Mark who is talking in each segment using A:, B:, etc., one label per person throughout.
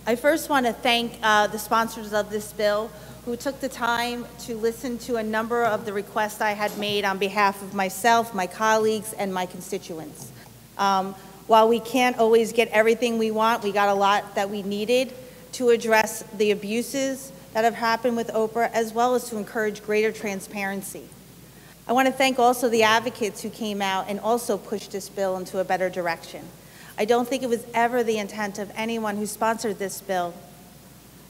A: I first want to thank the sponsors of this bill who took the time to listen to a number of the requests I had made on behalf of myself, my colleagues, and my constituents. While we can't always get everything we want, we got a lot that we needed to address the abuses that have happened with OPRA, as well as to encourage greater transparency. I want to thank also the advocates who came out and also pushed this bill into a better direction. I don't think it was ever the intent of anyone who sponsored this bill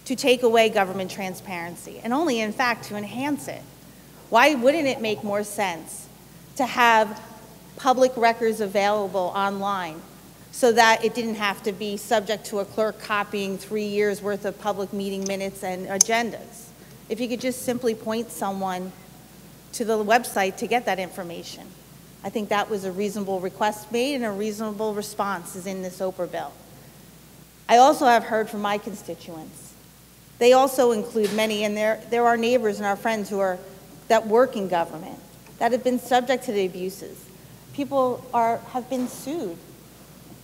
A: to take away government transparency, and only, in fact, to enhance it. Why wouldn't it make more sense to have public records available online so that it didn't have to be subject to a clerk copying 3 years' worth of public meeting minutes and agendas? If you could just simply point someone to the website to get that information. I think that was a reasonable request made, and a reasonable response is in this OPRA bill. I also have heard from my constituents. They also include many, and there are neighbors and our friends that work in government that have been subject to the abuses. People have been sued.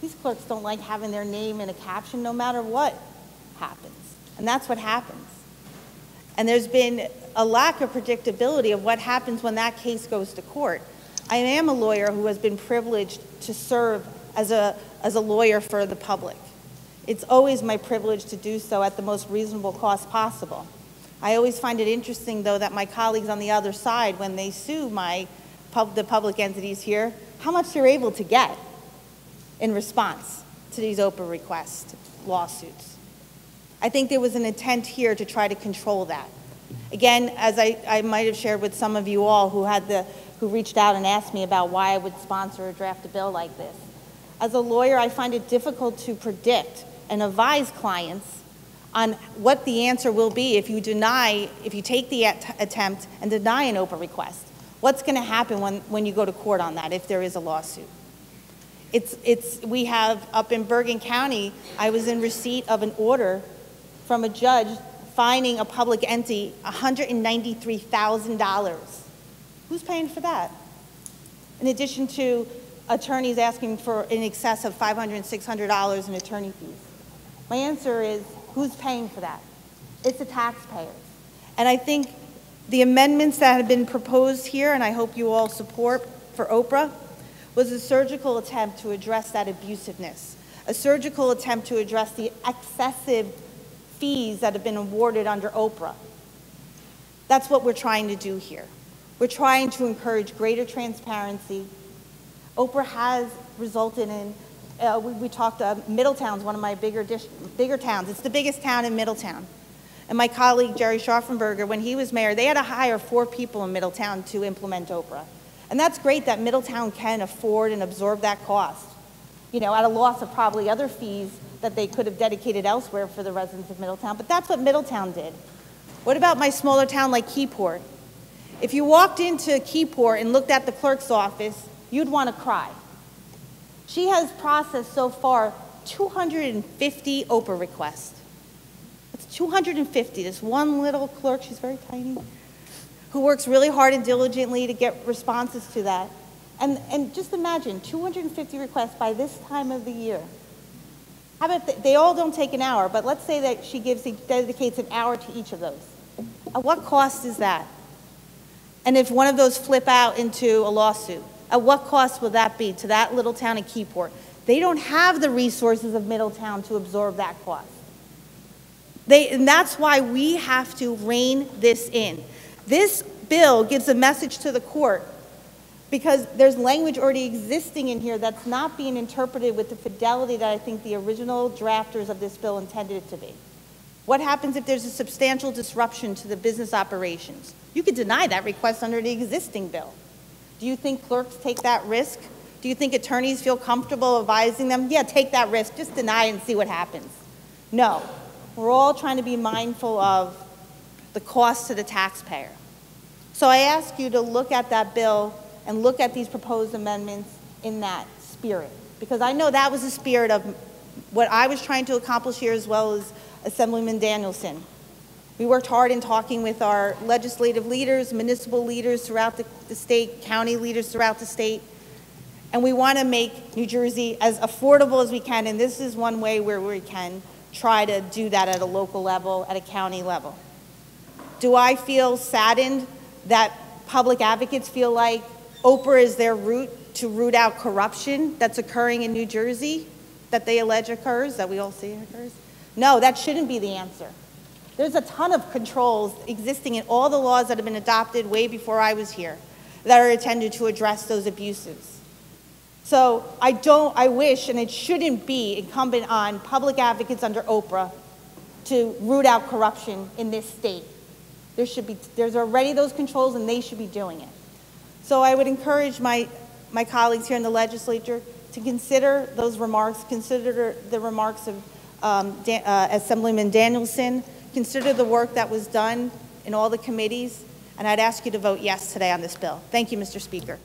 A: These clerks don't like having their name in a caption no matter what happens, and that's what happens. And there's been a lack of predictability of what happens when that case goes to court. I am a lawyer who has been privileged to serve as a lawyer for the public. It's always my privilege to do so at the most reasonable cost possible. I always find it interesting, though, that my colleagues on the other side, when they sue the public entities here, how much they're able to get in response to these OPRA request lawsuits. I think there was an intent here to try to control that. Again, as I might have shared with some of you all who reached out and asked me about why I would sponsor or draft a bill like this. As a lawyer, I find it difficult to predict and advise clients on what the answer will be if you take the attempt and deny an OPRA request. What's going to happen when you go to court on that if there is a lawsuit? We have, up in Bergen County, I was in receipt of an order from a judge fining a public entity $193,000. Who's paying for that? In addition to attorneys asking for in excess of $500 and $600 in attorney fees. My answer is, who's paying for that? It's the taxpayers. And I think the amendments that have been proposed here, and I hope you all support for OPRA, was a surgical attempt to address that abusiveness, a surgical attempt to address the excessive fees that have been awarded under OPRA. That's what we're trying to do here. We're trying to encourage greater transparency. OPRA has resulted in, we talked, Middletown's one of my bigger towns. It's the biggest town in Middletown. And my colleague, Jerry Scharfenberger, when he was mayor, they had to hire 4 people in Middletown to implement OPRA. And that's great that Middletown can afford and absorb that cost, at a loss of probably other fees that they could have dedicated elsewhere for the residents of Middletown. But that's what Middletown did. What about my smaller town like Keyport? If you walked into Keyport and looked at the clerk's office, you'd want to cry. She has processed so far 250 OPRA requests. That's 250. This one little clerk, she's very tiny, who works really hard and diligently to get responses to that. And just imagine, 250 requests by this time of the year. How about they all don't take an hour, but let's say that she dedicates an hour to each of those. At what cost is that? And if one of those flip out into a lawsuit, at what cost will that be to that little town of Keyport? They don't have the resources of Middletown to absorb that cost. And that's why we have to rein this in. This bill gives a message to the court because there's language already existing in here that's not being interpreted with the fidelity that I think the original drafters of this bill intended it to be. What happens if there's a substantial disruption to the business operations? You could deny that request under the existing bill. Do you think clerks take that risk? Do you think attorneys feel comfortable advising them? Yeah, take that risk, just deny it and see what happens. No, we're all trying to be mindful of the cost to the taxpayer. So I ask you to look at that bill and look at these proposed amendments in that spirit, because I know that was the spirit of what I was trying to accomplish here, as well as Assemblyman Danielson. We worked hard in talking with our legislative leaders, municipal leaders throughout the state, county leaders throughout the state, and we want to make New Jersey as affordable as we can, and this is one way where we can try to do that at a local level, at a county level. Do I feel saddened that public advocates feel like OPRA is their route to root out corruption that's occurring in New Jersey, that they allege occurs, that we all see occurs? No, that shouldn't be the answer. There's a ton of controls existing in all the laws that have been adopted way before I was here that are intended to address those abuses. So I wish, and it shouldn't be incumbent on public advocates under OPRA to root out corruption in this state. There's already those controls, and they should be doing it. So I would encourage my colleagues here in the legislature to consider those remarks, consider the remarks of Assemblyman Danielson, consider the work that was done in all the committees, and I'd ask you to vote yes today on this bill. Thank you, Mr. Speaker.